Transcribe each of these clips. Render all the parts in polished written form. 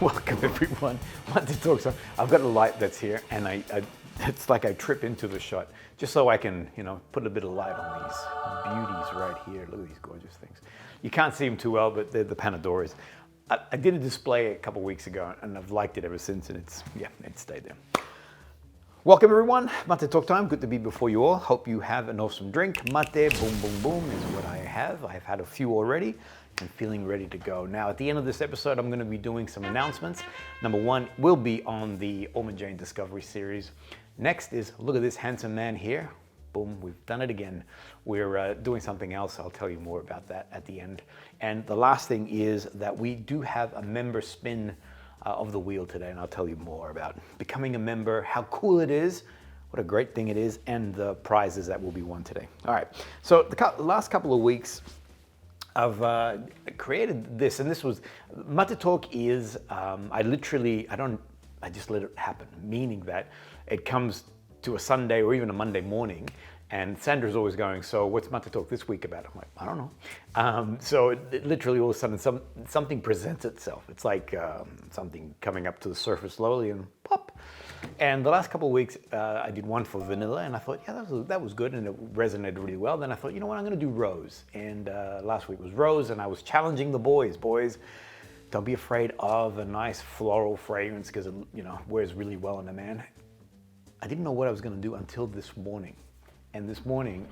Welcome everyone. Maté talks. I've got a light that's here, and it's like I trip into the shot just so I can, put a bit of light on these beauties right here. Look at these gorgeous things. You can't see them too well, but they're the Panadoras. I did a display a couple of weeks ago, and I've liked it ever since, and it's stayed there. Welcome everyone. Maté talk time. Good to be before you all. Hope you have an awesome drink. Maté, boom, boom, boom is what I have. I've had a few already and feeling ready to go. Now, at the end of this episode, I'm going to be doing some announcements. Number one will be on the JAYNE Discovery series. Next is, look at this handsome man here. Boom, we've done it again. We're doing something else. I'll tell you more about that at the end. And the last thing is that we do have a member spin of the wheel today, and I'll tell you more about becoming a member, how cool it is, what a great thing it is, and the prizes that will be won today. All right, so the last couple of weeks, I've created this, and this was, Maté Talk is, I just let it happen, meaning that it comes to a Sunday or even a Monday morning, and Sandra's always going, so what's Maté Talk this week about? I'm like, I don't know. So it literally all of a sudden something presents itself. It's like something coming up to the surface slowly and pop. And the last couple of weeks, I did one for vanilla, and I thought, yeah, that was good, and it resonated really well. Then I thought, you know what, I'm going to do rose. And last week was rose, and I was challenging the boys. Boys, don't be afraid of a nice floral fragrance because it, wears really well on a man. I didn't know what I was going to do until this morning. And this morning,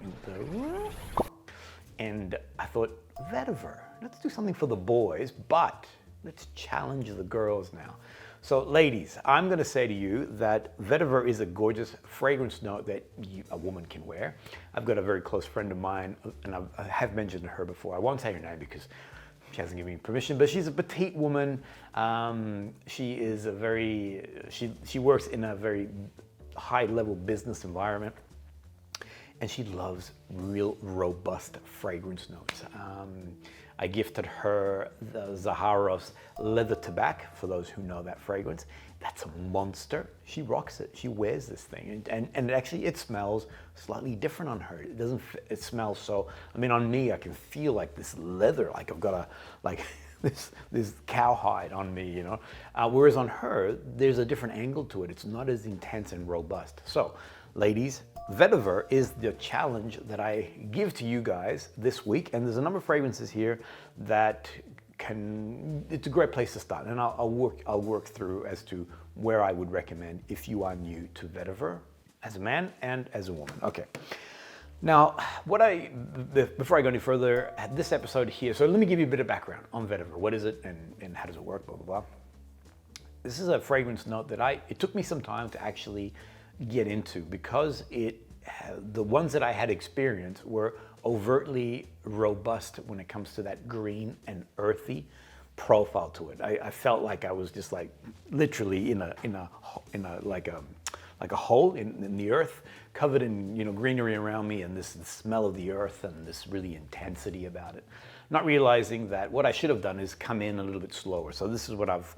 and I thought, Vetiver, let's do something for the boys, but let's challenge the girls now. So ladies, I'm gonna say to you that Vetiver is a gorgeous fragrance note that a woman can wear. I've got a very close friend of mine, and I have mentioned her before. I won't say her name because she hasn't given me permission, but she's a petite woman. She is she works in a very high level business environment. And she loves real robust fragrance notes. I gifted her the Zaharov's Leather Tobacco, for those who know that fragrance. That's a monster. She rocks it. She wears this thing. And actually it smells slightly different on her. It smells so, on me, I can feel like this leather, like I've got this cowhide on me, whereas on her, there's a different angle to it. It's not as intense and robust. So, ladies, Vetiver is the challenge that I give to you guys this week, and there's a number of fragrances here that it's a great place to start, and I'll work through as to where I would recommend if you are new to Vetiver as a man and as a woman. Okay. Now, before I go any further, this episode here, so let me give you a bit of background on Vetiver. What is it and how does it work, blah, blah, blah. This is a fragrance note that it took me some time to actually get into because the ones that I had experienced were overtly robust when it comes to that green and earthy profile to it. I felt like I was just like literally in a hole in the earth, covered in greenery around me, and this smell of the earth and this really intensity about it. Not realizing that what I should have done is come in a little bit slower. So this is what I've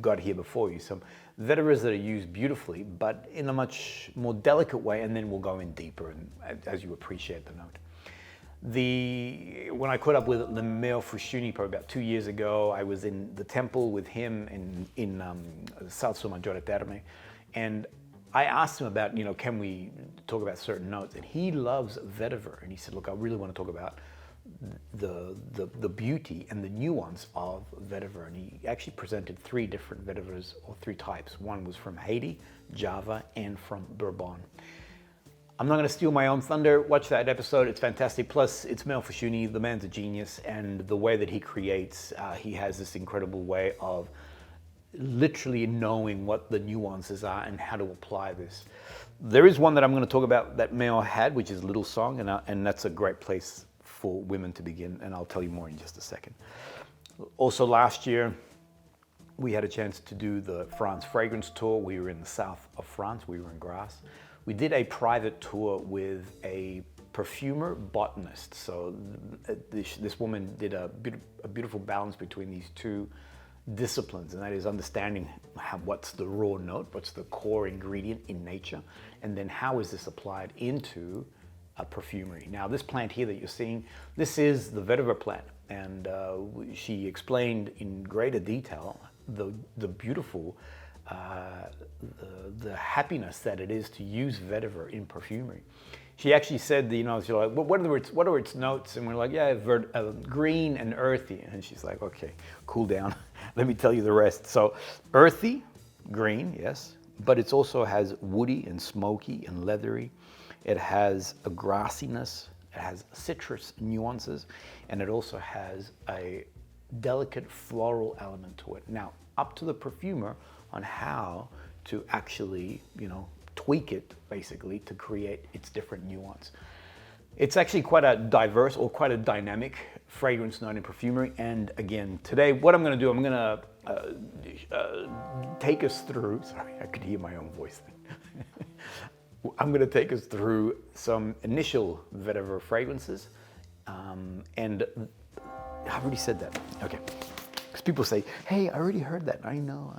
got here before you. Some Vetivers that are used beautifully, but in a much more delicate way, and then we'll go in deeper as you appreciate the note. When I caught up with Lemeo FUSCIUNI probably about 2 years ago, I was in the temple with him in South Maggiore Terme, and I asked him about, can we talk about certain notes? And he loves Vetiver, and he said, look, I really want to talk about the beauty and the nuance of Vetiver, and he actually presented 3 different Vetivers, or 3 types. One was from Haiti, Java, and from Bourbon. I'm not going to steal my own thunder. Watch that episode. It's fantastic. Plus, it's Lemeo FUSCIUNI. The man's a genius, and the way that he creates, he has this incredible way of literally knowing what the nuances are and how to apply this. There is one that I'm going to talk about that Lemeo had, which is Little Song, and that's a great place for women to begin, and I'll tell you more in just a second. Also last year, we had a chance to do the France Fragrance Tour. We were in the south of France, we were in Grasse. We did a private tour with a perfumer botanist. So this woman did a beautiful balance between these 2 disciplines, and that is understanding what's the raw note, what's the core ingredient in nature, and then how is this applied into a perfumery. Now this plant here that you're seeing, this is the Vetiver plant, and she explained in greater detail the beautiful, the happiness that it is to use vetiver in perfumery. She actually said, you know, she's like, well, what are its notes? And we're like, yeah, green and earthy. And she's like, okay, cool down. Let me tell you the rest. So earthy, green, yes, but it also has woody and smoky and leathery. It has a grassiness. It has citrus nuances, and it also has a delicate floral element to it. Now, up to the perfumer on how to actually, you know, tweak it basically to create its different nuance. It's actually quite a diverse or quite a dynamic fragrance note in perfumery. And again, today, what I'm going to do, I'm going to take us through. Sorry, I could hear my own voice then. I'm going to take us through some initial vetiver fragrances, and I've already said that. Okay, because people say, "Hey, I already heard that." I know.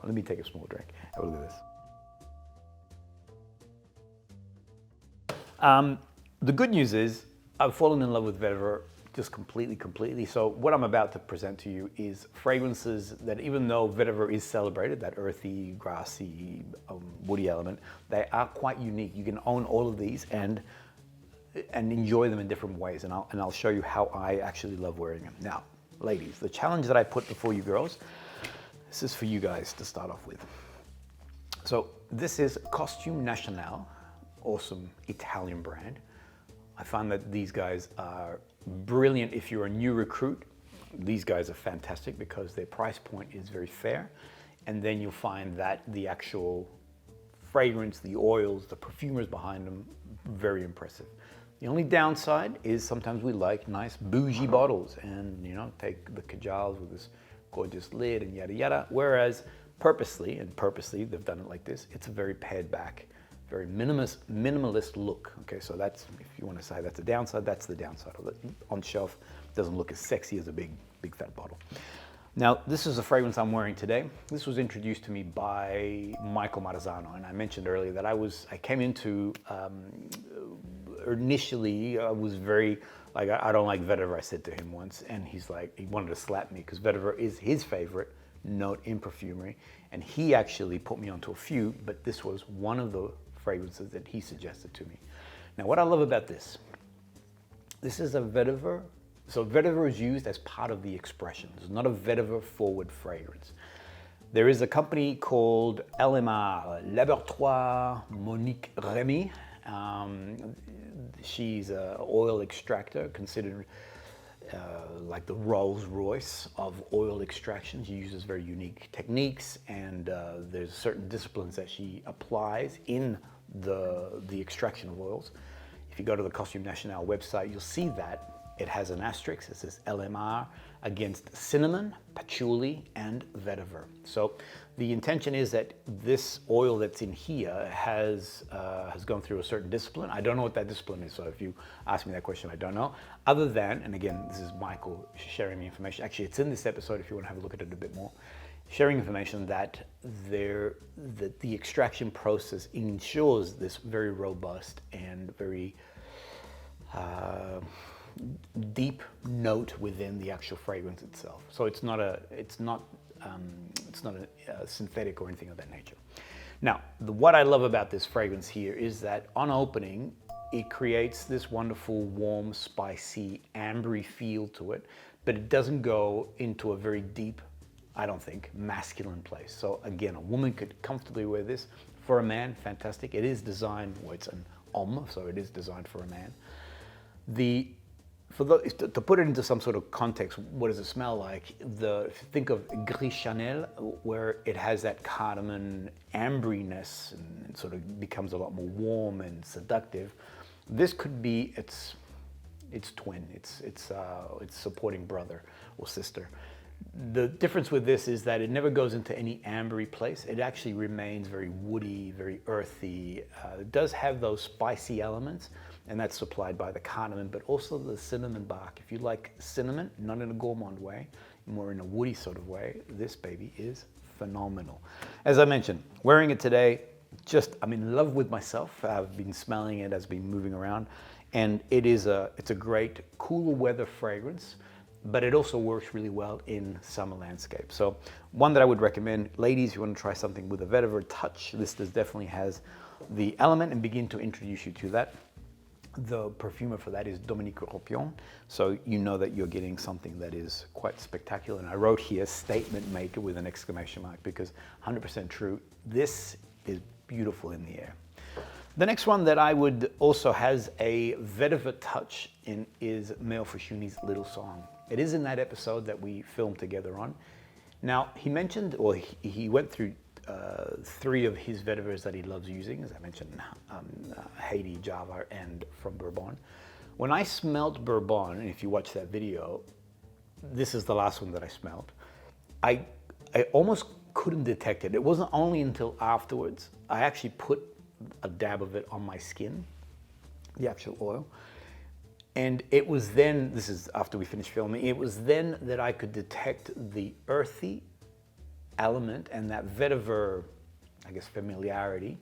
Let me take a small drink. Have a look at this. The good news is I've fallen in love with vetiver just completely. So what I'm about to present to you is fragrances that, even though vetiver is celebrated, that earthy, grassy, woody element, they are quite unique. You can own all of these and enjoy them in different ways. And I'll show you how I actually love wearing them. Now, ladies, the challenge that I put before you girls, this is for you guys to start off with. So this is Costume National, awesome Italian brand. I find that these guys are brilliant if you're a new recruit. These guys are fantastic because their price point is very fair. And then you'll find that the actual fragrance, the oils, the perfumers behind them, very impressive. The only downside is sometimes we like nice bougie bottles and, you know, take the KAJALs with this gorgeous lid and yada yada. Whereas purposely they've done it like this. It's a very pared back, very minimalist look. Okay, so that's, if you want to say that's a downside, that's the downside of it. On shelf, doesn't look as sexy as a big fat bottle. Now, this is a fragrance I'm wearing today. This was introduced to me by Michael Marasma, and I mentioned earlier that I came into, initially I was very, like, I don't like vetiver, I said to him once, and he's like, he wanted to slap me because vetiver is his favorite note in perfumery, and he actually put me onto a few, but this was one of the fragrances that he suggested to me. Now, what I love about this is a vetiver. So vetiver is used as part of the expression. It's not a vetiver forward fragrance. There is a company called LMR, Laboratoire Monique Remy. She's an oil extractor, considered like the Rolls Royce of oil extraction. She uses very unique techniques, and there's certain disciplines that she applies in the extraction of oils. If you go to the Costume National website, you'll see that it has an asterisk. It says LMR against cinnamon, patchouli, and vetiver. So the intention is that this oil that's in here has gone through a certain discipline. I don't know what that discipline is, so if you ask me that question, I don't know. Other than, and again, this is Michael sharing the information. Actually, it's in this episode if you want to have a look at it a bit more. Sharing information that the extraction process ensures this very robust and very deep note within the actual fragrance itself. So it's not a synthetic or anything of that nature. Now, what I love about this fragrance here is that on opening, it creates this wonderful, warm, spicy, ambery feel to it, but it doesn't go into a very deep, I don't think, masculine place. So again, a woman could comfortably wear this. For a man, fantastic. It is designed, well, it's an homme, so it is designed for a man. To put it into some sort of context, what does it smell like? If you think of Gris Chanel, where it has that cardamom ambryness and sort of becomes a lot more warm and seductive, this could be its twin, its supporting brother or sister. The difference with this is that it never goes into any ambery place. It actually remains very woody, very earthy. It does have those spicy elements, and that's supplied by the cardamom, but also the cinnamon bark. If you like cinnamon, not in a gourmand way, more in a woody sort of way, this baby is phenomenal. As I mentioned, wearing it today, I'm in love with myself. I've been smelling it as I've been moving around, and it's a great cooler weather fragrance. but it also works really well in summer landscape. So one that I would recommend, ladies, you want to try something with a vetiver touch, this definitely has the element and begin to introduce you to that. The perfumer for that is Dominique Ropion, so you know that you're getting something that is quite spectacular. And I wrote here, statement maker with an exclamation mark, because 100% true, this is beautiful in the air. The next one that I would also has a vetiver touch in is Matteo Fusciuni's Little Song. It is in that episode that we filmed together on. Now, he mentioned, or he went through 3 of his vetivers that he loves using, as I mentioned, Haiti, Java, and from Bourbon. When I smelled Bourbon, and if you watch that video, this is the last one that I smelled, I almost couldn't detect it. It wasn't only until afterwards, I actually put a dab of it on my skin, the actual oil, and it was then, this is after we finished filming, it was then that I could detect the earthy element and that vetiver, I guess, familiarity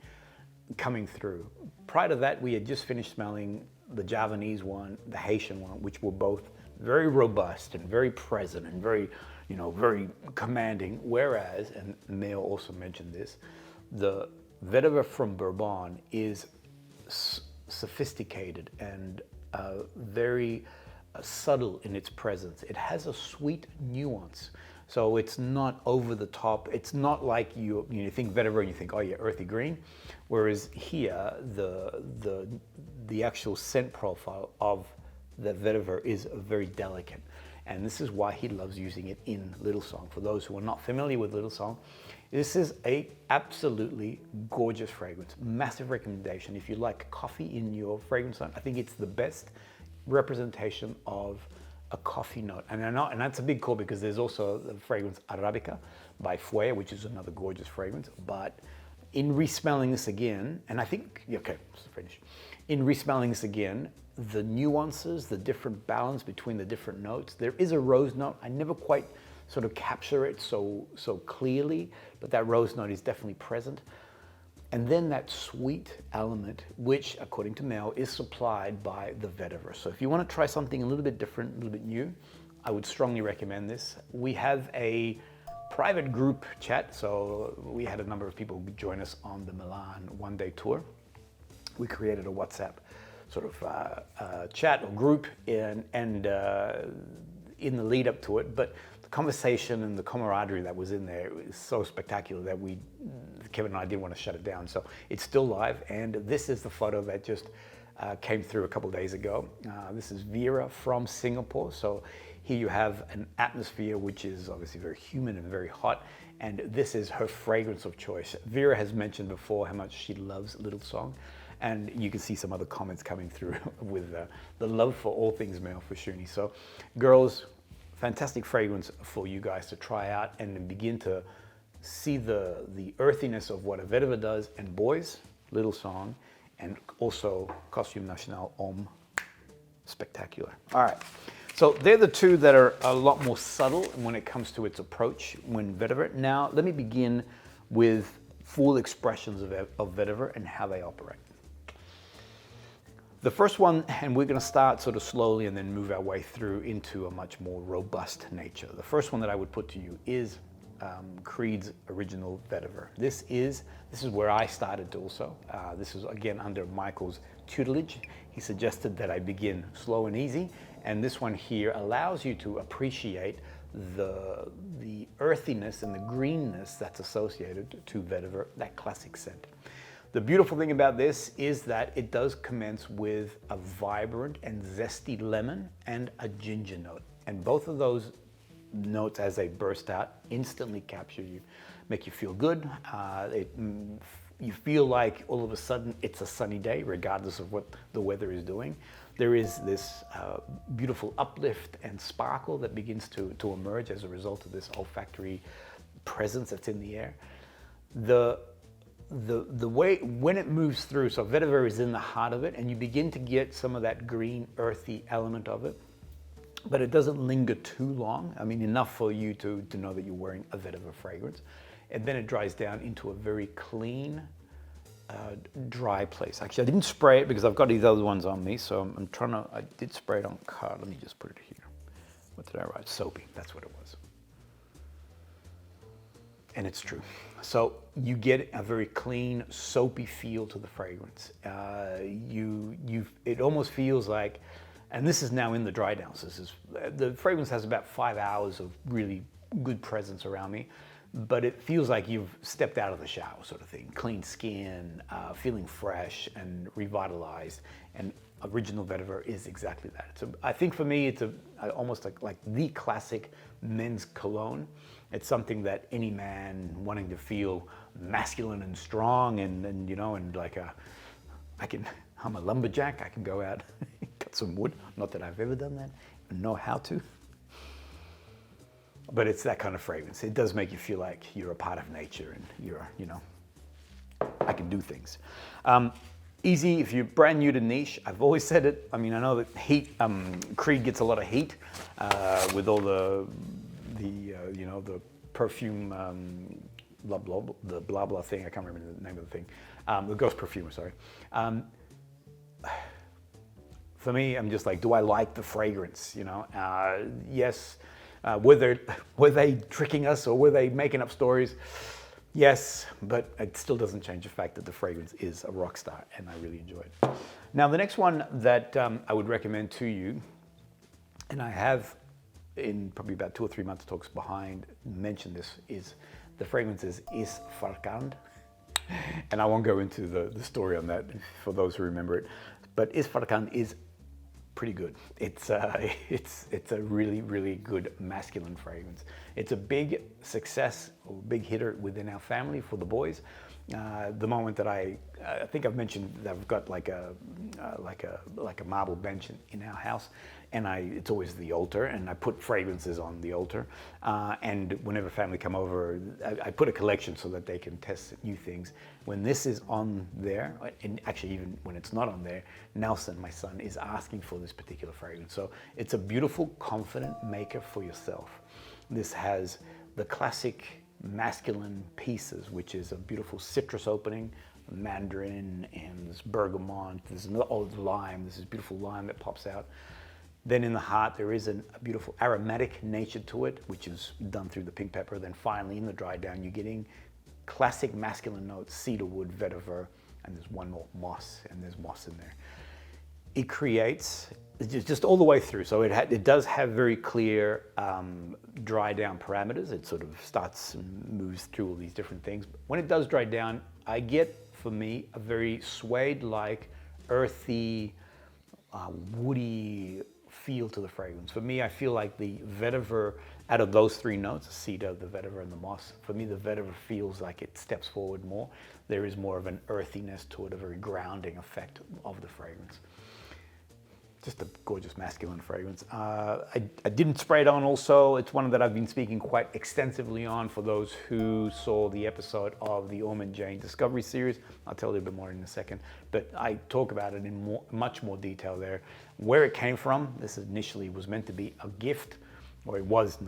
coming through. Prior to that, we had just finished smelling the Javanese one, the Haitian one, which were both very robust and very present and very, you know, very commanding. Whereas, and Mayo also mentioned this, the vetiver from Bourbon is sophisticated and very subtle in its presence. It has a sweet nuance. So it's not over the top. It's not like you think vetiver and you think, oh yeah, earthy green. Whereas here, the actual scent profile of the vetiver is very delicate. And this is why he loves using it in Little Song. For those who are not familiar with Little Song, this is a absolutely gorgeous fragrance. Massive recommendation. If you like coffee in your fragrance line, I think it's the best representation of a coffee note. And I know, and that's a big call because there's also the fragrance Arabica by Fue, which is another gorgeous fragrance. But in resmelling this again, and I think, okay, let's finish. In resmelling this again, the nuances, the different balance between the different notes. There is a rose note. I never quite sort of capture it so clearly, but that rose note is definitely present. And then that sweet element, which according to Mel is supplied by the vetiver. So if you want to try something a little bit different, a little bit new, I would strongly recommend this. We have a private group chat. So we had a number of people join us on the Milan one-day tour. We created a WhatsApp sort of chat or group in the lead up to it. But the conversation and the camaraderie that was in there is so spectacular that Kevin and I didn't want to shut it down. So it's still live, and this is the photo that just came through a couple of days ago. This is Vera from Singapore. So here you have an atmosphere which is obviously very humid and very hot, and this is her fragrance of choice. Vera has mentioned before how much she loves Little Song, and you can see some other comments coming through with the love for all things Matteo Fusciuni. So girls, fantastic fragrance for you guys to try out and begin to see the earthiness of what a vetiver does. And boys, Little Song, and also Costume National Homme, spectacular. All right, so they're the 2 that are a lot more subtle when it comes to its approach when vetiver. Now, let me begin with full expressions of vetiver and how they operate. The first one, and we're going to start sort of slowly and then move our way through into a much more robust nature. The first one that I would put to you is Creed's original vetiver. This is where I started also. This is again under Michael's tutelage. He suggested that I begin slow and easy, and this one here allows you to appreciate the earthiness and the greenness that's associated to vetiver, that classic scent. The beautiful thing about this is that it does commence with a vibrant and zesty lemon and a ginger note. And both of those notes, as they burst out, instantly capture you, make you feel good. You feel like all of a sudden it's a sunny day, regardless of what the weather is doing. There is this beautiful uplift and sparkle that begins to emerge as a result of this olfactory presence that's in the air. The way, when it moves through, so vetiver is in the heart of it, and you begin to get some of that green, earthy element of it, but it doesn't linger too long. I mean, enough for you to know that you're wearing a vetiver fragrance. And then it dries down into a very clean, dry place. Actually, I didn't spray it because I've got these other ones on me, so I did spray it on card. Let me just put it here. what did I write? Soapy, that's what it was. And it's true. So you get a very clean, soapy feel to the fragrance. It almost feels like, and this is now in the dry down. So the fragrance has about 5 hours of really good presence around me, but it feels like you've stepped out of the shower, sort of thing. Clean skin, feeling fresh and revitalized. And original Vetiver is exactly that. So I think for me, it's almost like the classic men's cologne. It's something that any man wanting to feel masculine and strong and you know, and like I'm a lumberjack, I can go out, cut some wood. Not that I've ever done that, know how to. But it's that kind of fragrance. It does make you feel like you're a part of nature and you know, I can do things. Easy if you're brand new to niche. I've always said it. I mean, I know that heat, Creed gets a lot of heat with all the you know, the perfume, blah, blah, the blah, blah thing. I can't remember the name of the thing. The ghost perfumer, sorry. For me, I'm just like, do I like the fragrance, you know? Yes, were they tricking us or were they making up stories? Yes, but it still doesn't change the fact that the fragrance is a rock star and I really enjoy it. Now, the next one that I would recommend to you, and I have in probably about 2 or 3 months talks behind mentioned this, is the fragrance is ISFARKAND. And I won't go into the story on that for those who remember it, but ISFARKAND is pretty good. It's a really, really good masculine fragrance. It's a big success, or big hitter within our family for the boys. The moment that I think I've mentioned that I've got like a marble bench in our house, and it's always the altar, and I put fragrances on the altar. And whenever family come over, I put a collection so that they can test new things. When this is on there, and actually even when it's not on there, Nelson, my son, is asking for this particular fragrance. So it's a beautiful, confident maker for yourself. This has the classic masculine pieces, which is a beautiful citrus opening, mandarin, and this bergamot, there's another old lime, this is beautiful lime that pops out. Then in the heart, there is a beautiful aromatic nature to it, which is done through the pink pepper. Then finally in the dry down, you're getting classic masculine notes, cedarwood, vetiver, and there's one more, moss, and there's moss in there. It creates, just all the way through, so it does have very clear dry down parameters. It sort of starts and moves through all these different things. When it does dry down, I get, for me, a very suede-like, earthy, woody feel to the fragrance. For me, I feel like the vetiver, out of those 3 notes, the cedar, the vetiver, and the moss, for me, the vetiver feels like it steps forward more. There is more of an earthiness to it, a very grounding effect of the fragrance. Just a gorgeous masculine fragrance. I didn't spray it on also. It's one that I've been speaking quite extensively on for those who saw the episode of the ORMONDE JAYNE Discovery series. I'll tell you a bit more in a second, but I talk about it in much more detail there. Where it came from, this initially was meant to be a gift, or it was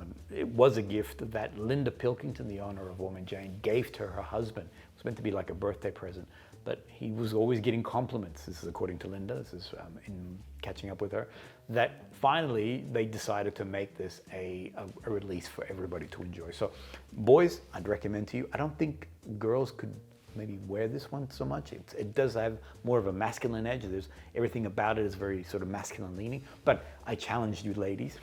a gift that Linda Pilkington, the owner of ORMONDE JAYNE, gave to her husband. It was meant to be like a birthday present. But he was always getting compliments, this is according to Linda, this is in catching up with her, that finally they decided to make this a release for everybody to enjoy. So boys, I'd recommend to you, I don't think girls could maybe wear this one so much. It does have more of a masculine edge. Everything about it is very sort of masculine leaning, but I challenged you ladies.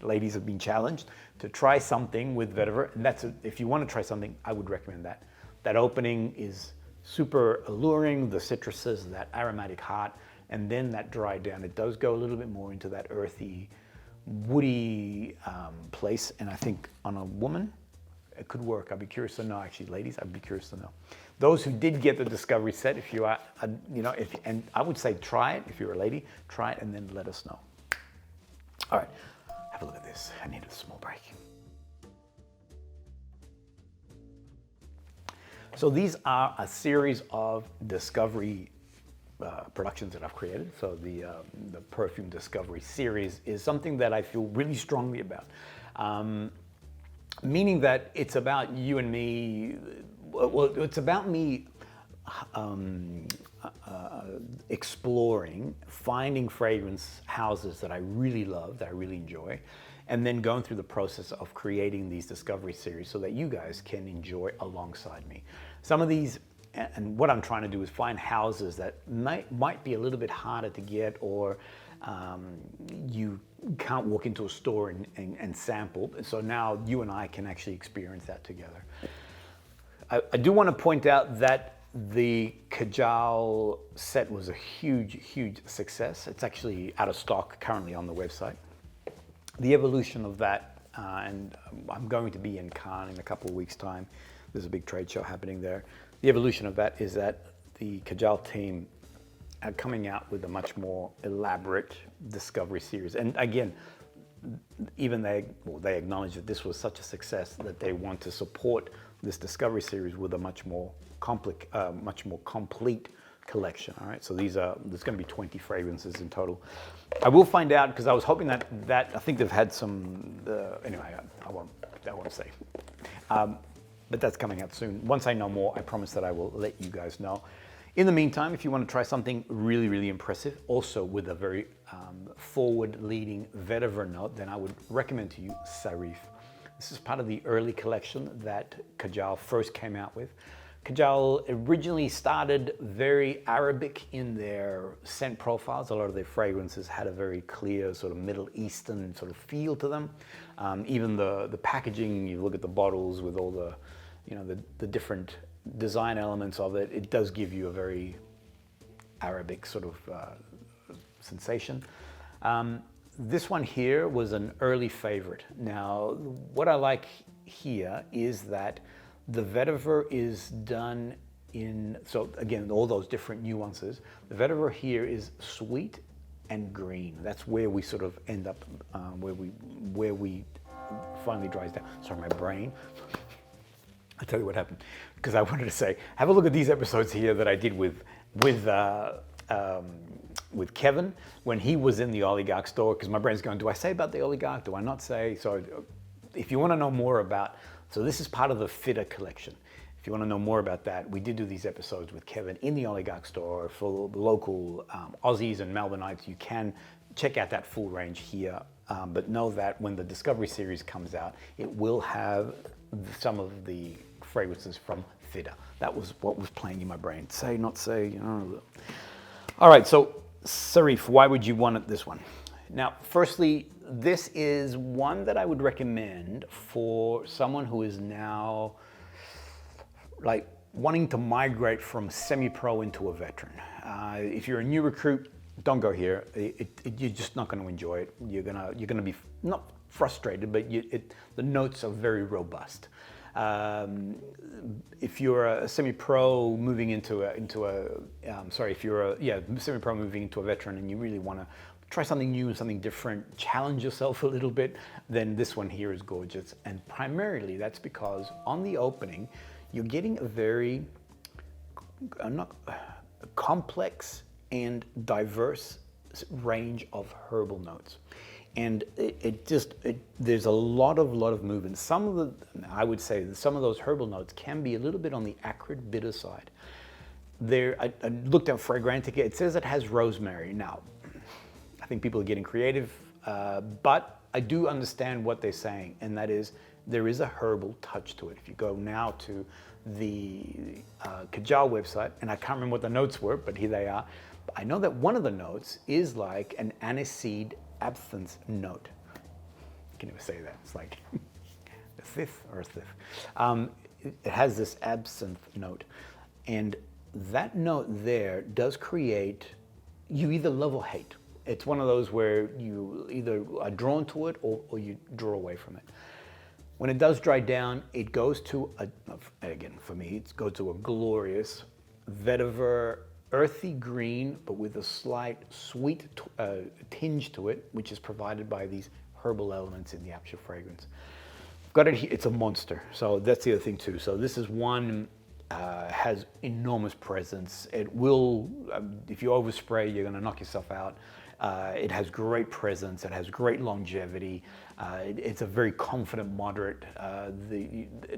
Ladies have been challenged to try something with vetiver, and if you want to try something, I would recommend that. That opening is super alluring, the citruses, that aromatic heart, and then that dry down. It does go a little bit more into that earthy, woody place, and I think on a woman, it could work. I'd be curious to know, actually, ladies, I'd be curious to know. Those who did get the Discovery set, if you are, you know, and I would say try it, if you're a lady, try it and then let us know. All right, have a look at this. I need a small break. So these are a series of Discovery productions that I've created. So the Perfume Discovery series is something that I feel really strongly about. Meaning that it's about you and me, well, it's about me exploring, finding fragrance houses that I really love, that I really enjoy, and then going through the process of creating these discovery series so that you guys can enjoy alongside me. Some of these, and what I'm trying to do is find houses that might be a little bit harder to get, or you can't walk into a store and sample. So now you and I can actually experience that together. I do want to point out that the KAJAL set was a huge success. It's actually out of stock currently on the website. The evolution of that, and I'm going to be in Cannes in a couple of weeks' time. There's a big trade show happening there. The evolution of that is that the KAJAL team are coming out with a much more elaborate discovery series. And again, even they acknowledge that this was such a success that they want to support this discovery series with a much more complete collection. All right, so there's going to be 20 fragrances in total. I will find out, because I was hoping that I think they've had some. Anyway, I won't say. But that's coming out soon. Once I know more, I promise that I will let you guys know. In the meantime, if you want to try something really impressive, also with a very forward-leading vetiver note, then I would recommend to you SAREEF. This is part of the early collection that KAJAL first came out with. KAJAL originally started very Arabic in their scent profiles. A lot of their fragrances had a very clear sort of Middle Eastern sort of feel to them. Even the packaging, you look at the bottles with all the, the different design elements of it, it does give you a very Arabic sort of sensation. This one here was an early favorite. Now, what I like here is that the vetiver is done in, so again, all those different nuances. The vetiver here is sweet and green. That's where we sort of end up, where we finally dries down. Sorry, my brain. I'll tell you what happened, because I wanted to say, have a look at these episodes here that I did with Kevin when he was in the Oligarch store, because my brain's going, do I say about the Oligarch? Do I not say? So if you want to know more about, so this is part of the Fitter collection. If you want to know more about that, we did do these episodes with Kevin in the Oligarch store. For local Aussies and Melbourneites, you can check out that full range here. But know that when the Discovery series comes out, it will have some of the fragrances from Fitter. That was what was playing in my brain. Say, not say, All right, so SAREEF, why would you want this one? Now, firstly, this is one that I would recommend for someone who is now like wanting to migrate from semi-pro into a veteran. If you're a new recruit, don't go here. You're just not going to enjoy it. You're gonna be not frustrated, but the notes are very robust. If you're a semi-pro moving into a semi-pro moving into a veteran, and you really want to try something new, something different, challenge yourself a little bit, then this one here is gorgeous. And primarily that's because on the opening, you're getting a very complex and diverse range of herbal notes. And there's a lot of movement. I would say that some of those herbal notes can be a little bit on the acrid, bitter side. I looked at Fragrantica, it says it has rosemary. Now, I think people are getting creative, but I do understand what they're saying, and that is there is a herbal touch to it. If you go now to the KAJAL website, and I can't remember what the notes were, but here they are. I know that one of the notes is like an aniseed absinthe note. I can never say that. It's like a fifth or a fifth. It has this absinthe note, and that note there does create, you either love or hate. It's one of those where you either are drawn to it or you draw away from it. When it does dry down, it goes to, again, for me, it goes to a glorious vetiver, earthy green, but with a slight sweet tinge to it, which is provided by these herbal elements in the actual fragrance. Got it here, it's a monster. So that's the other thing too. So this is one, has enormous presence. It will, if you overspray, you're gonna knock yourself out. It has great presence, it has great longevity. It's a very confident moderate,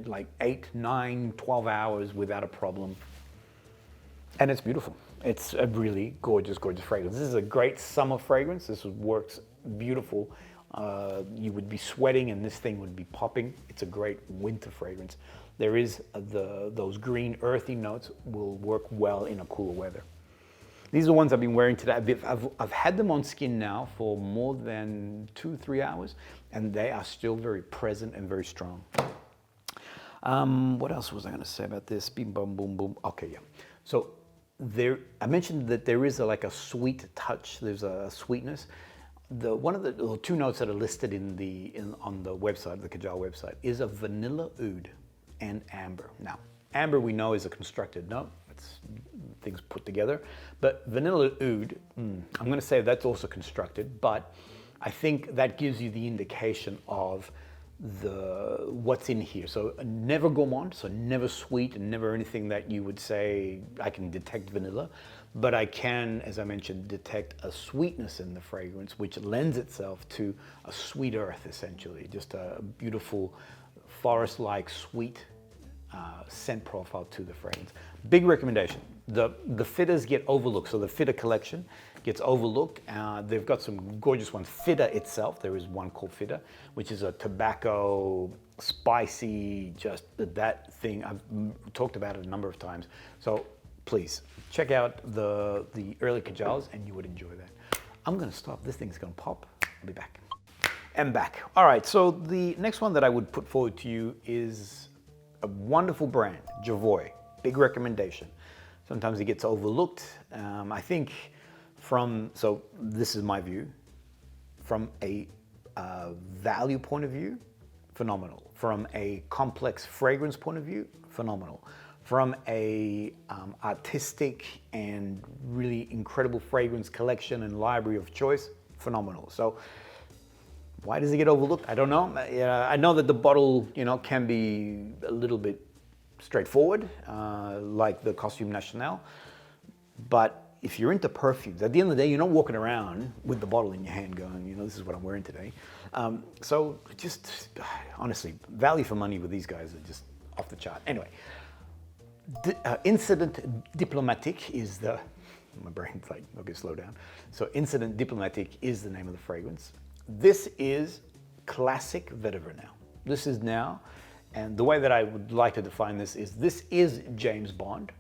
like 8, 9, 12 hours without a problem. And it's beautiful. It's a really gorgeous, gorgeous fragrance. This is a great summer fragrance. This works beautiful You would be sweating and this thing would be popping. It's a great winter fragrance. There is those green earthy notes will work well in a cooler weather. These are the ones I've been wearing today. I've had them on skin now for more than 2-3 hours, and they are still very present and very strong. What else was I going to say about this? Bim, bum, boom, boom. Okay, yeah. So I mentioned that there is like a sweet touch. There's a sweetness. One of the two notes that are listed on the website, the KAJAL website, is a vanilla oud and amber. Now, amber we know is a constructed note. It's things put together. But vanilla oud, I'm going to say that's also constructed, but I think that gives you the indication of what's in here. So never gourmand, so never sweet and never anything that you would say I can detect vanilla, but I can, as I mentioned, detect a sweetness in the fragrance, which lends itself to a sweet earth, essentially, just a beautiful forest-like sweet scent profile to the fragrance. Big recommendation. The fitters get overlooked, so the fitter collection gets overlooked. They've got some gorgeous ones. Fitter itself, there is one called Fitter, which is a tobacco, spicy, just that thing. I've talked about it a number of times. So please, check out the early KAJALs and you would enjoy that. I'm gonna stop, this thing's gonna pop. I'll be back. And back. All right, so the next one that I would put forward to you is a wonderful brand, JOVOY. Big recommendation. Sometimes it gets overlooked. I think so this is my view, from a value point of view, phenomenal. From a complex fragrance point of view, phenomenal. From a artistic and really incredible fragrance collection and library of choice, phenomenal. So why does it get overlooked? I don't know. I know that the bottle, can be a little bit straightforward, like the Costume National, but if you're into perfumes, at the end of the day, you're not walking around with the bottle in your hand going, this is what I'm wearing today. So just, honestly, value for money with these guys are just off the chart. Anyway, Incident Diplomatique is my brain's like, okay, slow down. So Incident Diplomatique is the name of the fragrance. This is classic Vetiver now. This is now, and the way that I would like to define this is James Bond,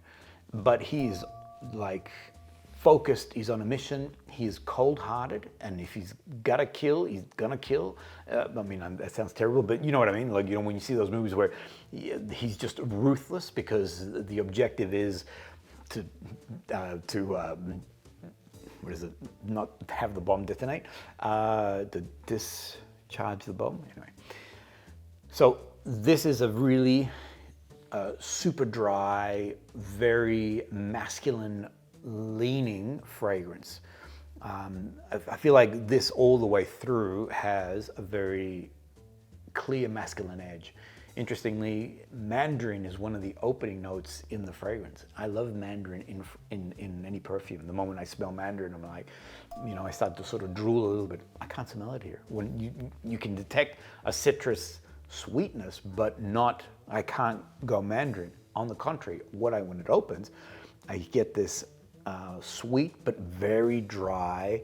but he's like focused, he's on a mission, he's cold-hearted, and if he's gotta kill, he's gonna kill. I mean, that sounds terrible, but you know what I mean? Like, when you see those movies where he's just ruthless because the objective is to what is it? Not have the bomb detonate, to discharge the bomb, anyway. So this is a really super dry, very masculine leaning fragrance. I feel like this all the way through has a very clear masculine edge. Interestingly, mandarin is one of the opening notes in the fragrance. I love mandarin in any perfume. The moment I smell mandarin, I'm like, I start to sort of drool a little bit. I can't smell it here. When you can detect a citrus sweetness, but I can't go mandarin. On the contrary, when it opens, I get this sweet but very dry,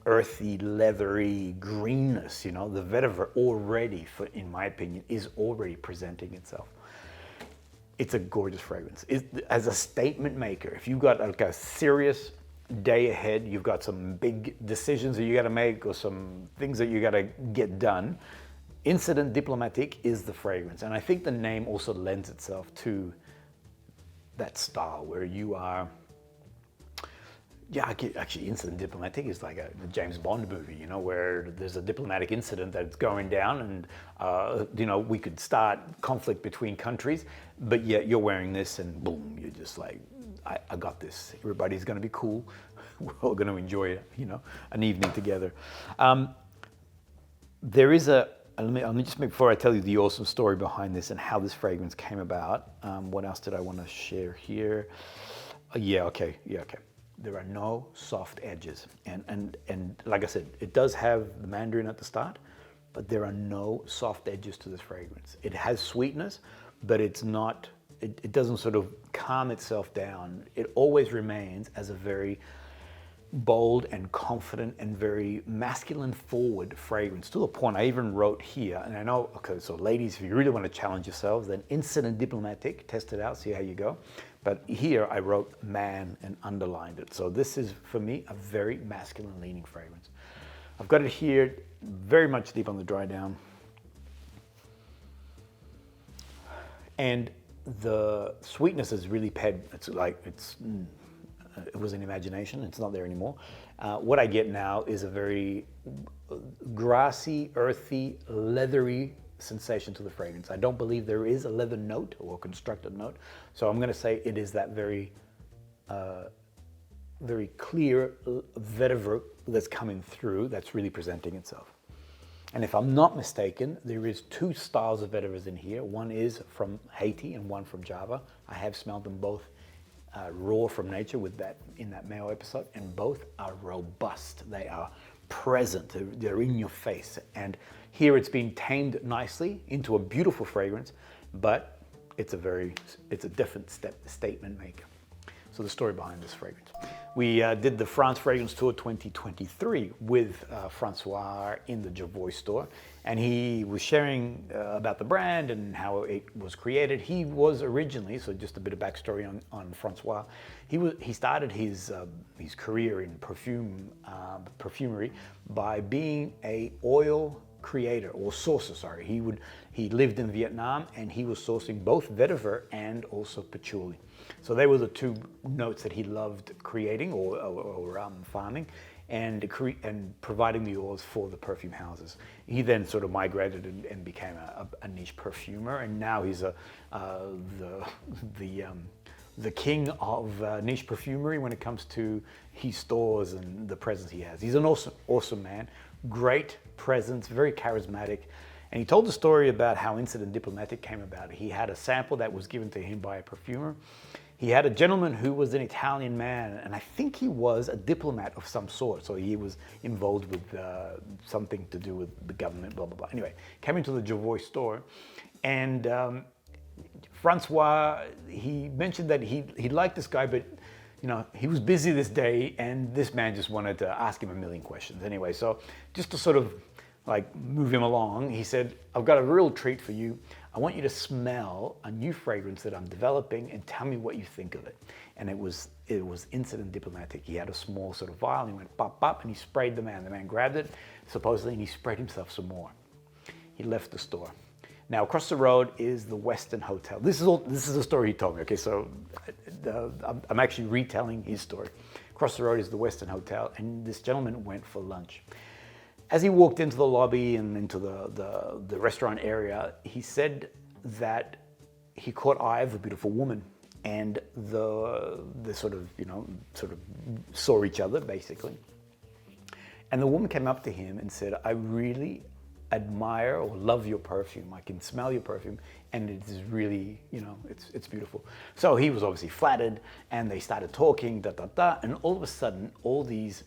earthy, leathery greenness. The vetiver already, in my opinion, is already presenting itself. It's a gorgeous fragrance. As a statement maker, if you've got like a serious day ahead, you've got some big decisions that you got to make or some things that you got to get done, Incident Diplomatique is the fragrance. And I think the name also lends itself to that style where you are, actually Incident Diplomatique is like a James Bond movie, where there's a diplomatic incident that's going down and, we could start conflict between countries, but yet you're wearing this and boom, you're just like, I got this. Everybody's going to be cool. We're all going to enjoy, an evening together. There is let me just make, before I tell you the awesome story behind this and how this fragrance came about, what else did I want to share here? Okay. There are no soft edges. And like I said, it does have the mandarin at the start, but there are no soft edges to this fragrance. It has sweetness, but it's not, it doesn't sort of calm itself down. It always remains as a very bold and confident and very masculine forward fragrance, to the point I even wrote here, and I know, okay, so ladies, if you really want to challenge yourselves, then Incident Diplomatique, test it out, see how you go. But here I wrote man and underlined it. So this is, for me, a very masculine leaning fragrance. I've got it here, very much deep on the dry down. And the sweetness is really it was an imagination, it's not there anymore. What I get now is a very grassy, earthy, leathery sensation to the fragrance. I don't believe there is a leather note or constructed note. So I'm gonna say it is that very clear vetiver that's coming through that's really presenting itself. And if I'm not mistaken, there is two styles of vetivers in here. One is from Haiti and one from Java. I have smelled them both raw from nature in that male episode, and both are robust. They are present, they're in your face. And here it's been tamed nicely into a beautiful fragrance, but it's a different statement maker. So the story behind this fragrance. We did the France Fragrance Tour 2023 with Francois in the Jovoy store, and he was sharing about the brand and how it was created. He was originally, so just a bit of backstory on Francois, he started his career in perfumery by being a oil creator or sourcer, sorry. He lived in Vietnam and he was sourcing both vetiver and also patchouli. So they were the two notes that he loved creating or farming and providing the oils for the perfume houses. He then sort of migrated and became a niche perfumer, and now he's the king of niche perfumery when it comes to his stores and the presence he has. He's an awesome man, great presence, very charismatic. And he told the story about how Incident Diplomatique came about. He had a sample that was given to him by a perfumer. He had a gentleman who was an Italian man, and I think he was a diplomat of some sort. So he was involved with something to do with the government, blah, blah, blah. Anyway, came into the Jovoy store, and Francois, he mentioned that he liked this guy, but you know, he was busy this day, and this man just wanted to ask him a million questions. Anyway, so just to sort of like move him along, he said, I've got a real treat for you. I want you to smell a new fragrance that I'm developing and tell me what you think of it. And it was Incident Diplomatique. He had a small sort of vial, and he went pop, pop, and he sprayed the man. The man grabbed it, supposedly, and he sprayed himself some more. He left the store. Now, across the road is the Westin Hotel. This is a story he told me, okay? So I'm actually retelling his story. Across the road is the Westin Hotel, and this gentleman went for lunch. As he walked into the lobby and into the restaurant area, he said that he caught eye of a beautiful woman, and they sort of saw each other, basically. And the woman came up to him and said, I really admire or love your perfume. I can smell your perfume, and it is really, it's beautiful. So he was obviously flattered, and they started talking, and all of a sudden, all these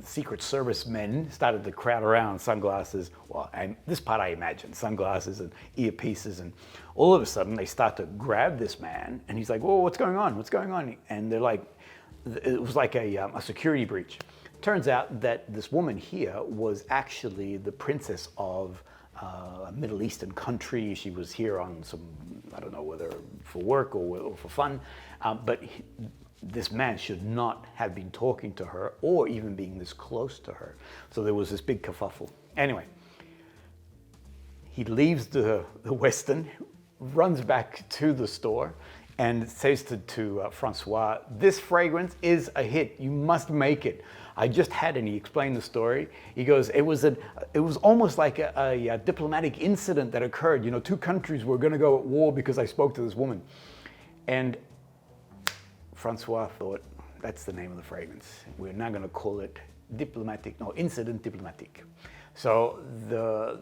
Secret Service men started to crowd around, sunglasses, well, and this part I imagine, sunglasses and earpieces, and all of a sudden they start to grab this man, and he's like, whoa, what's going on? What's going on? And they're like, it was like a security breach. Turns out that this woman here was actually the princess of a Middle Eastern country. She was here on some, I don't know whether for work or for fun, but this man should not have been talking to her or even being this close to her. So there was this big kerfuffle. Anyway, he leaves the Westin, runs back to the store, and says to Francois, this fragrance is a hit. You must make it. I just had it, and he explained the story. He goes, it was almost like a diplomatic incident that occurred. You know, two countries were going to go at war because I spoke to this woman. And Francois thought, that's the name of the fragrance. We're not going to call it diplomatic, no, Incident Diplomatique. So the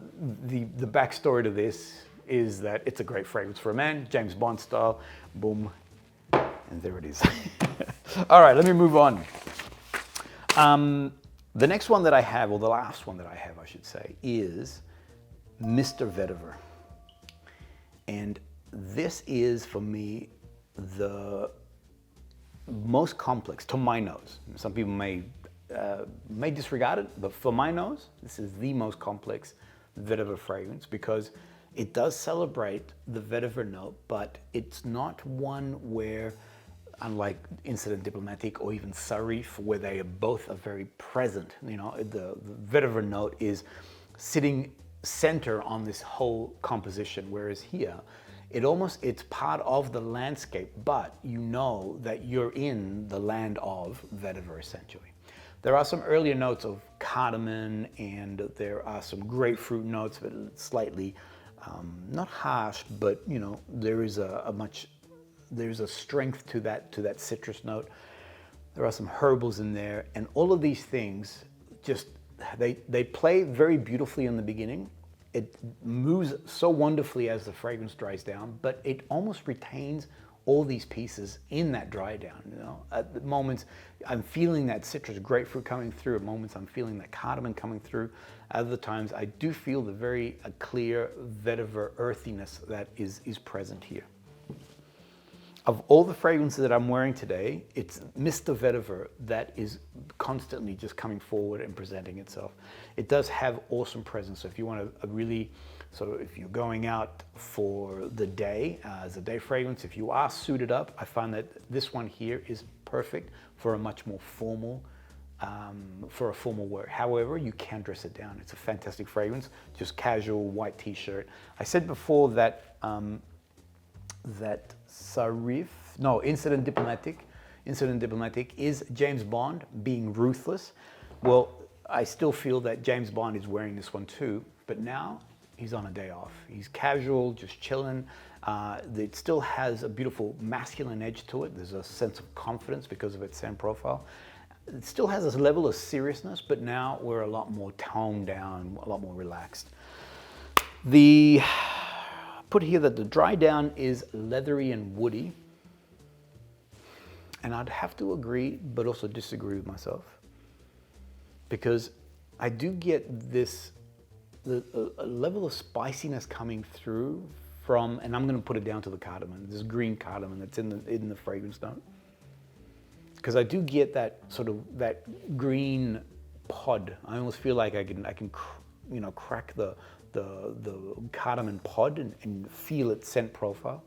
backstory to this is that it's a great fragrance for a man, James Bond style, boom, and there it is. All right, let me move on. The next one that I have, or the last one that I have, I should say, is Mr. Vetiver. And this is, for me, most complex to my nose. Some people may disregard it, but for my nose, this is the most complex vetiver fragrance because it does celebrate the vetiver note, but it's not one where, unlike Incident Diplomatique or even SAREEF, where they both are very present. You know, the vetiver note is sitting center on this whole composition, whereas here, it's part of the landscape, but you know that you're in the land of vetiver essentially. There are some earlier notes of cardamom, and there are some grapefruit notes, but slightly not harsh, but you know there's a strength to that citrus note. There are some herbals in there, and all of these things just they play very beautifully in the beginning. It moves so wonderfully as the fragrance dries down, but it almost retains all these pieces in that dry down. You know, at the moments I'm feeling that citrus grapefruit coming through. At moments I'm feeling that cardamom coming through. Other times I do feel the very clear vetiver earthiness that is present here. Of all the fragrances that I'm wearing today, it's Mr. Vetiver that is constantly just coming forward and presenting itself. It does have awesome presence. So if you want a really if you're going out for the day, as a day fragrance, if you are suited up, I find that this one here is perfect for a much more formal, wear. However, you can dress it down. It's a fantastic fragrance, just casual white t-shirt. I said before that that SAREEF, no, Incident Diplomatique is James Bond being ruthless. Well, I still feel that James Bond is wearing this one too, but now he's on a day off. He's casual, just chilling. It still has a beautiful masculine edge to it. There's a sense of confidence because of its scent profile. It still has this level of seriousness, but now we're a lot more toned down, a lot more relaxed. Put here that the dry down is leathery and woody. And I'd have to agree, but also disagree with myself. Because I do get this a level of spiciness coming through from, and I'm going to put it down to the cardamom, this green cardamom that's in the fragrance note. Because I do get that that green pod. I almost feel like I can you know, crack the cardamom pod and feel its scent profile.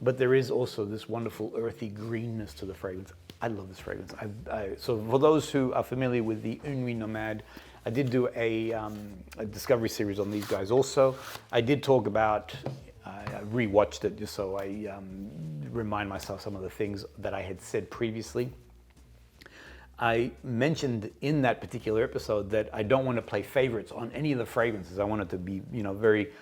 But there is also this wonderful earthy greenness to the fragrance. I love this fragrance. So for those who are familiar with the NUIT NOMADE, I did do a discovery series on these guys also. I did talk about, I rewatched it just so I remind myself some of the things that I had said previously. I mentioned in that particular episode that I don't want to play favorites on any of the fragrances. I want it to be, you know, very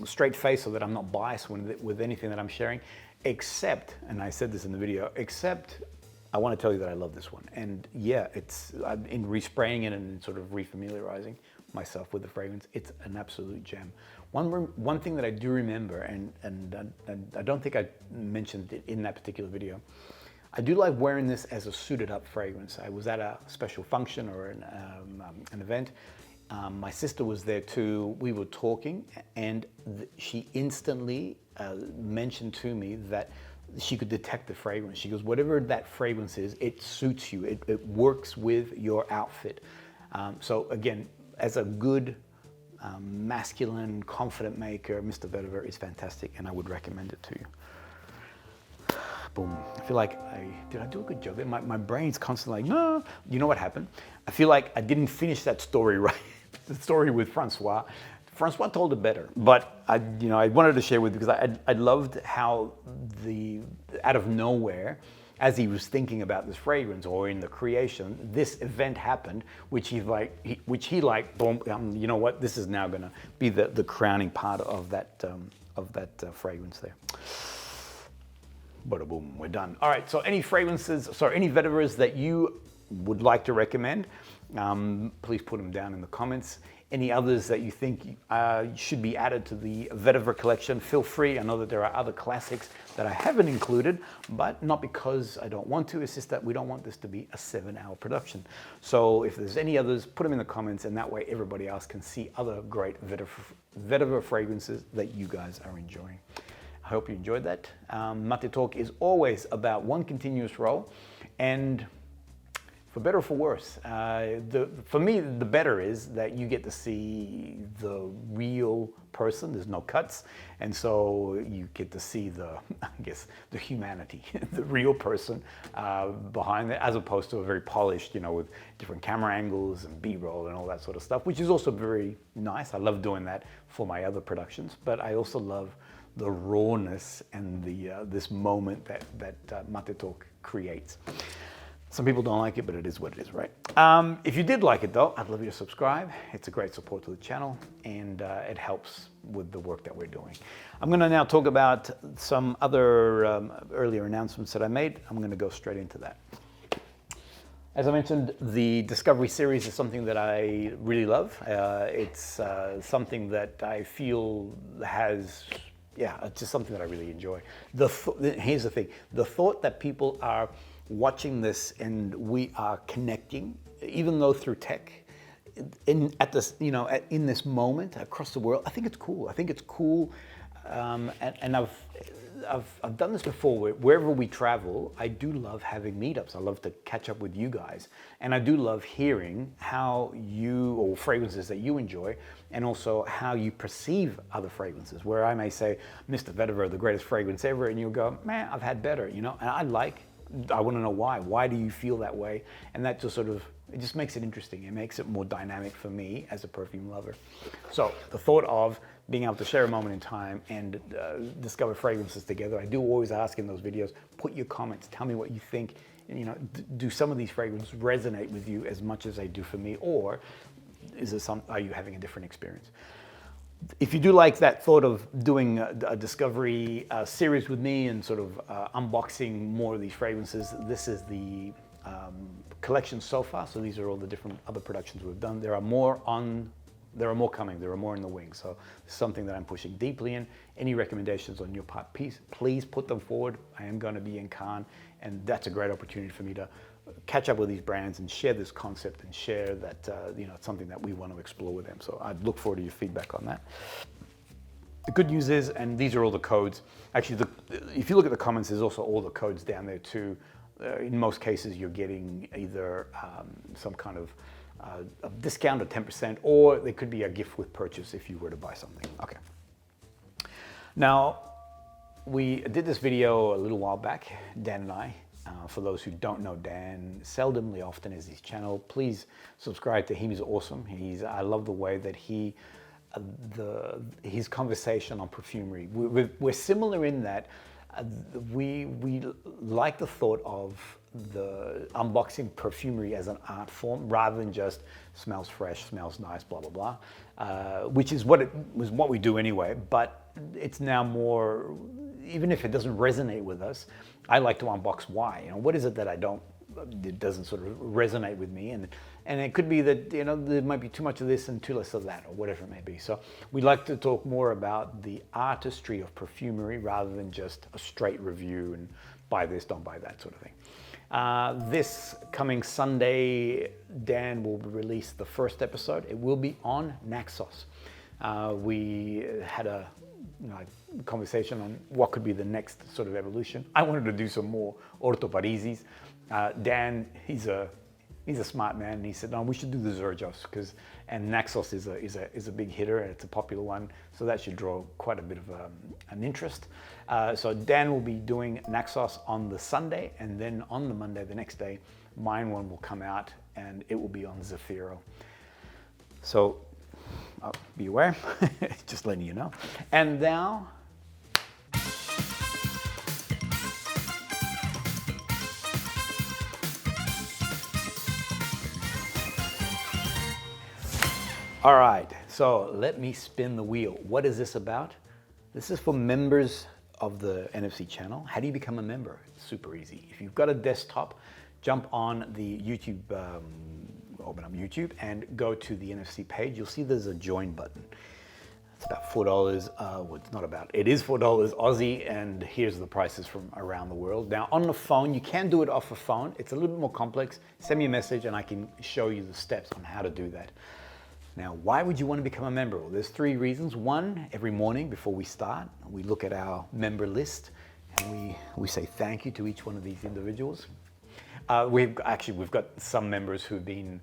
straight face so that I'm not biased with anything that I'm sharing, except, and I said this in the video, except I want to tell you that I love this one. And yeah, I'm in respraying it and sort of refamiliarizing myself with the fragrance. It's an absolute gem. One thing that I do remember, and I don't think I mentioned it in that particular video, I do like wearing this as a suited up fragrance. I was at a special function or an event. My sister was there too. We were talking, and she instantly mentioned to me that she could detect the fragrance. She goes, whatever that fragrance is, it suits you. It works with your outfit. So again, as a good masculine, confident maker, Mr. Vetiver is fantastic, and I would recommend it to you. Boom. I feel like did I do a good job there? My brain's constantly like, no. You know what happened? I feel like I didn't finish that story right. The story with Francois. Francois told it better, but I wanted to share with you because I loved how out of nowhere, as he was thinking about this fragrance or in the creation, this event happened, which he boom, you know what? This is now going to be the crowning part of that fragrance there. Bada boom, we're done. All right, so any vetivers that you would like to recommend, please put them down in the comments. Any others that you think should be added to the Vetiver collection, feel free. I know that there are other classics that I haven't included, but not because I don't want to, it's just that we don't want this to be a 7-hour production. So if there's any others, put them in the comments, and that way everybody else can see other great Vetiver fragrances that you guys are enjoying. I hope you enjoyed that. Maté Talk is always about one continuous roll, and for better or for worse, for me, the better is that you get to see the real person. There's no cuts, and so you get to see I guess, the humanity, the real person behind it, as opposed to a very polished, with different camera angles and B-roll and all that sort of stuff, which is also very nice. I love doing that for my other productions, but I also love the rawness and this moment that Maté Talk creates. Some people don't like it, but it is what it is, right? If you did like it though, I'd love you to subscribe. It's a great support to the channel, and it helps with the work that we're doing. I'm gonna now talk about some other earlier announcements that I made. I'm gonna go straight into that. As I mentioned, the Discovery series is something that I really love. It's something that I feel has, it's just something that I really enjoy. Here's the thing, the thought that people are watching this and we are connecting, even though through tech, in this moment across the world, I think it's cool. I think it's cool, and I've done this before. Wherever we travel, I do love having meetups. I love to catch up with you guys, and I do love hearing how or fragrances that you enjoy, and also how you perceive other fragrances. Where I may say, Mr. Vetiver, the greatest fragrance ever, and you'll go, man, I've had better, and I want to know why. Why do you feel that way? And that just it just makes it interesting. It makes it more dynamic for me as a perfume lover. So the thought of being able to share a moment in time and discover fragrances together, I do always ask in those videos, put your comments, tell me what you think. Do some of these fragrances resonate with you as much as they do for me, or are you having a different experience? If you do like that thought of doing a discovery series with me and sort of unboxing more of these fragrances, this is the collection so far. So these are all the different other productions we've done. There are more coming. There are more in the wings. So it's something that I'm pushing deeply in. Any recommendations on your part, please put them forward. I am going to be in Cannes, and that's a great opportunity for me to catch up with these brands and share this concept and share that it's something that we want to explore with them. So I'd look forward to your feedback on that. The good news is, and these are all the codes, actually if you look at the comments, there's also all the codes down there too. In most cases you're getting either some kind of a discount of 10%, or there could be a gift with purchase if you were to buy something. Okay. Now, we did this video a little while back, Dan and I. For those who don't know Dan, seldomly often is his channel. Please subscribe to him. He's awesome. I love the way that his conversation on perfumery. We're similar in that we like the thought of the unboxing perfumery as an art form rather than just smells fresh, smells nice, blah blah blah, which is what we do anyway. But it's now more, even if it doesn't resonate with us, I like to unbox why. What is it that it doesn't sort of resonate with me, and it could be that there might be too much of this and too less of that, or whatever it may be. So we like to talk more about the artistry of perfumery rather than just a straight review and buy this, don't buy that sort of thing. This coming Sunday, Dan will release the first episode. It will be on Naxos. We had a conversation on what could be the next sort of evolution. I wanted to do some more Orto Parisis. Dan, he's a smart man, and he said, no, we should do the Xerjos, and Naxos is a big hitter, and it's a popular one, so that should draw quite a bit of an interest. So Dan will be doing Naxos on the Sunday, and then on the Monday, the next day, mine one will come out, and it will be on Zafiro. So be aware, just letting you know. And now, all right, so let me spin the wheel. What is this about? This is for members of the NFC channel. How do you become a member? It's super easy. If you've got a desktop, jump on the YouTube, open up YouTube and go to the NFC page. You'll see there's a join button. It's about $4. Well, it's not about, it is $4 Aussie, and here's the prices from around the world. Now on the phone, you can do it off a phone. It's a little bit more complex. Send me a message and I can show you the steps on how to do that. Now, why would you want to become a member? Well, there's 3 reasons. One, every morning before we start, we look at our member list and we say thank you to each one of these individuals. We've got some members who've been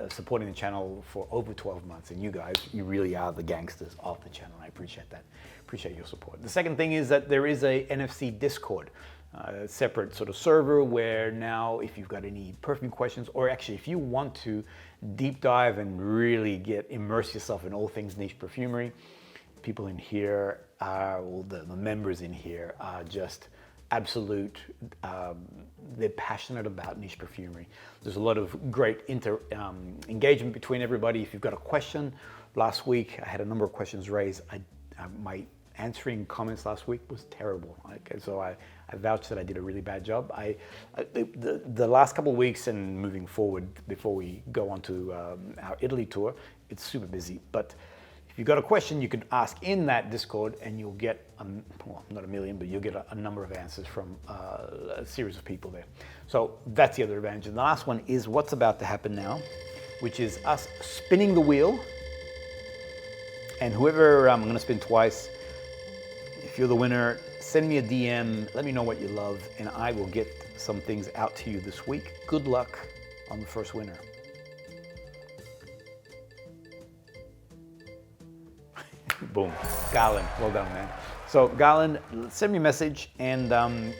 supporting the channel for over 12 months, and you guys, you really are the gangsters of the channel. I appreciate that. Appreciate your support. The second thing is that there is a NFC Discord, a separate sort of server where now if you've got any perfume questions, or actually if you want to deep dive and really immerse yourself in all things niche perfumery, people in here are, well, the members in here are just absolute, they're passionate about niche perfumery. There's a lot of great engagement between everybody. If you've got a question, last week I had a number of questions raised. My answering comments last week was terrible. So I vouch that I did a really bad job. The last couple of weeks and moving forward, before we go on to our Italy tour, it's super busy. But if you've got a question, you can ask in that Discord and you'll get, well, not a million, but you'll get a number of answers from a series of people there. So that's the other advantage. And the last one is what's about to happen now, which is us spinning the wheel. And whoever, I'm going to spin twice. If you're the winner, send me a DM, let me know what you love, and I will get some things out to you this week. Good luck on the first winner. Boom. Garland, well done, man. So Garland, send me a message and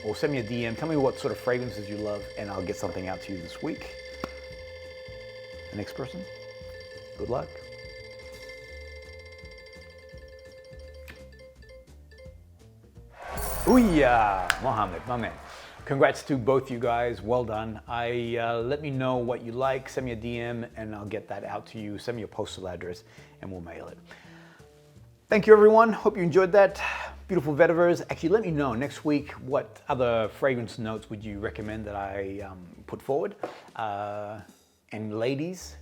or send me a DM. Tell me what sort of fragrances you love, and I'll get something out to you this week. The next person, good luck. Ouya, Mohammed, my man. Congrats to both you guys, well done. Let me know what you like, send me a DM and I'll get that out to you. Send me your postal address and we'll mail it. Thank you everyone, hope you enjoyed that. Beautiful Vetivers. Actually, let me know next week what other fragrance notes would you recommend that I put forward. And ladies,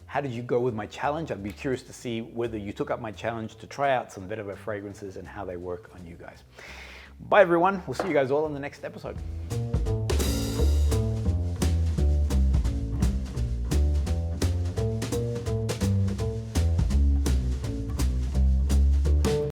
how did you go with my challenge? I'd be curious to see whether you took up my challenge to try out some Vetiver fragrances and how they work on you guys. Bye everyone, we'll see you guys all in the next episode.